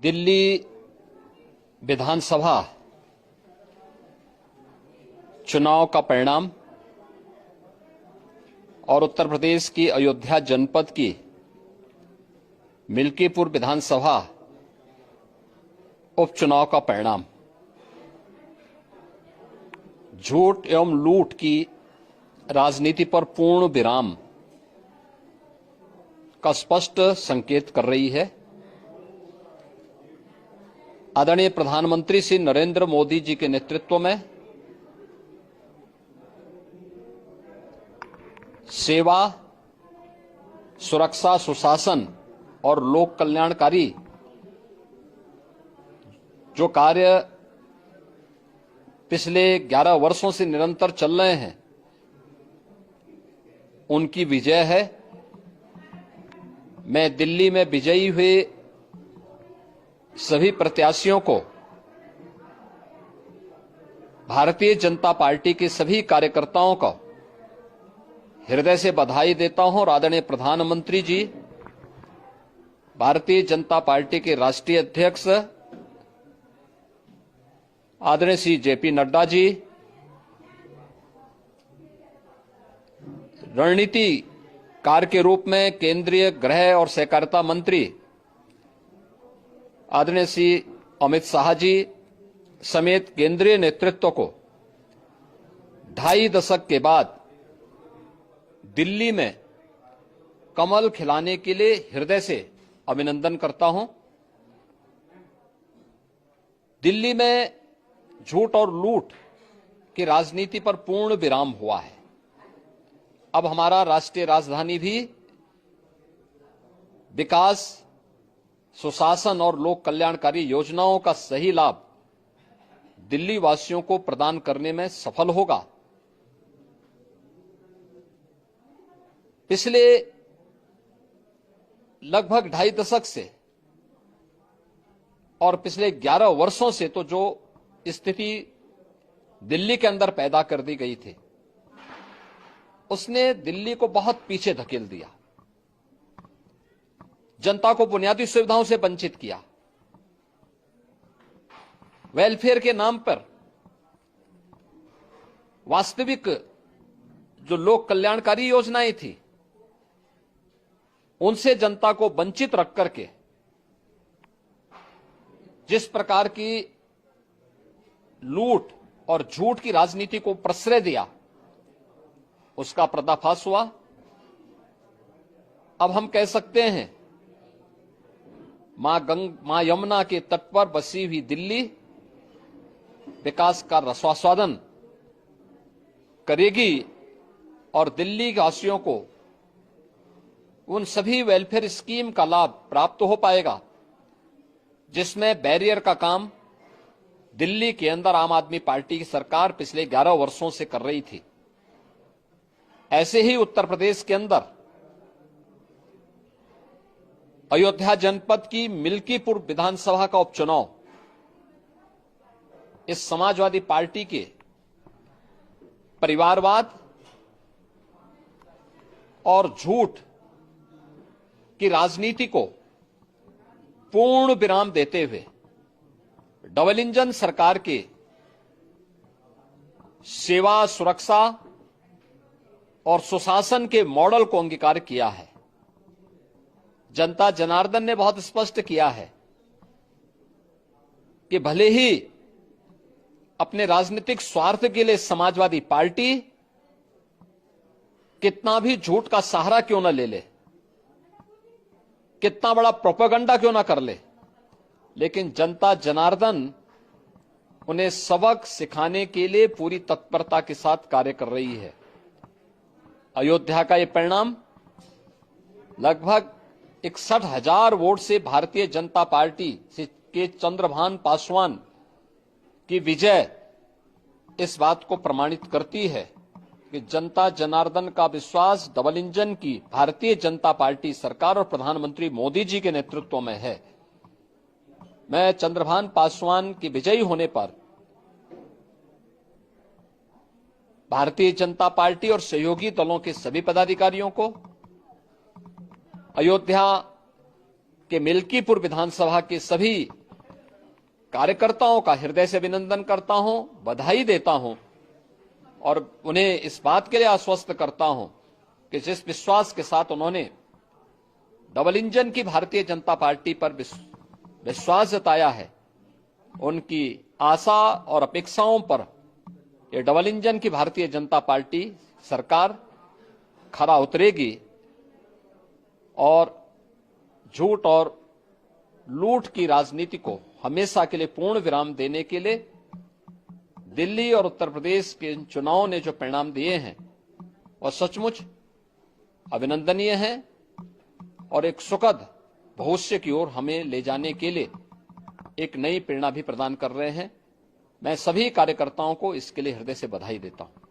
दिल्ली विधानसभा चुनाव का परिणाम और उत्तर प्रदेश की अयोध्या जनपद की मिल्कीपुर विधानसभा उपचुनाव का परिणाम झूठ एवं लूट की राजनीति पर पूर्ण विराम का स्पष्ट संकेत कर रही है। आदरणीय प्रधानमंत्री श्री नरेंद्र मोदी जी के नेतृत्व में सेवा, सुरक्षा, सुशासन और लोक कल्याणकारी जो कार्य पिछले 11 वर्षों से निरंतर चल रहे हैं, उनकी विजय है। मैं दिल्ली में विजयी हुए सभी प्रत्याशियों को, भारतीय जनता पार्टी के सभी कार्यकर्ताओं को हृदय से बधाई देता हूं और आदरणीय प्रधानमंत्री जी, भारतीय जनता पार्टी के राष्ट्रीय अध्यक्ष आदरणीय श्री जेपी नड्डा जी, रणनीतिकार के रूप में केंद्रीय गृह और सहकारिता मंत्री आदरणीय श्री अमित शाह जी समेत केंद्रीय नेतृत्व को 2.5 दशक के बाद दिल्ली में कमल खिलाने के लिए हृदय से अभिनंदन करता हूं। दिल्ली में झूठ और लूट की राजनीति पर पूर्ण विराम हुआ है। अब हमारा राष्ट्रीय राजधानी भी विकास, सुशासन और लोक कल्याणकारी योजनाओं का सही लाभ दिल्ली वासियों को प्रदान करने में सफल होगा। पिछले लगभग 2.5 दशक से और पिछले 11 वर्षों से तो जो स्थिति दिल्ली के अंदर पैदा कर दी गई थी, उसने दिल्ली को बहुत पीछे धकेल दिया, जनता को बुनियादी सुविधाओं से वंचित किया। वेलफेयर के नाम पर वास्तविक जो लोक कल्याणकारी योजनाएं थी, उनसे जनता को वंचित रख करके जिस प्रकार की लूट और झूठ की राजनीति को प्रश्रय दिया, उसका पर्दाफाश हुआ। अब हम कह सकते हैं मां यमुना के तट पर बसी हुई दिल्ली विकास का रसास्वादन करेगी और दिल्ली वासियों को उन सभी वेलफेयर स्कीम का लाभ प्राप्त हो पाएगा जिसमें बैरियर का काम दिल्ली के अंदर आम आदमी पार्टी की सरकार पिछले 11 वर्षों से कर रही थी। ऐसे ही उत्तर प्रदेश के अंदर अयोध्या जनपद की मिल्कीपुर विधानसभा का उपचुनाव इस समाजवादी पार्टी के परिवारवाद और झूठ की राजनीति को पूर्ण विराम देते हुए डबल इंजन सरकार के सेवा, सुरक्षा और सुशासन के मॉडल को अंगीकार किया है। जनता जनार्दन ने बहुत स्पष्ट किया है कि भले ही अपने राजनीतिक स्वार्थ के लिए समाजवादी पार्टी कितना भी झूठ का सहारा क्यों न ले ले, कितना बड़ा प्रोपेगेंडा क्यों ना कर ले, लेकिन जनता जनार्दन उन्हें सबक सिखाने के लिए पूरी तत्परता के साथ कार्य कर रही है। अयोध्या का ये परिणाम लगभग 61,000 वोट से भारतीय जनता पार्टी के चंद्रभान पासवान की विजय इस बात को प्रमाणित करती है कि जनता जनार्दन का विश्वास डबल इंजन की भारतीय जनता पार्टी सरकार और प्रधानमंत्री मोदी जी के नेतृत्व में है। मैं चंद्रभान पासवान की विजयी होने पर भारतीय जनता पार्टी और सहयोगी दलों के सभी पदाधिकारियों को, अयोध्या कि मिल्कीपुर विधानसभा के सभी कार्यकर्ताओं का हृदय से अभिनंदन करता हूं, बधाई देता हूं और उन्हें इस बात के लिए आश्वस्त करता हूं कि जिस विश्वास के साथ उन्होंने डबल इंजन की भारतीय जनता पार्टी पर विश्वास जताया है, उनकी आशा और अपेक्षाओं पर ये डबल इंजन की भारतीय जनता पार्टी सरकार खरा उतरेगी और झूठ और लूट की राजनीति को हमेशा के लिए पूर्ण विराम देने के लिए दिल्ली और उत्तर प्रदेश के चुनावों ने जो परिणाम दिए हैं वह सचमुच अभिनंदनीय हैं और एक सुखद भविष्य की ओर हमें ले जाने के लिए एक नई प्रेरणा भी प्रदान कर रहे हैं। मैं सभी कार्यकर्ताओं को इसके लिए हृदय से बधाई देता हूं।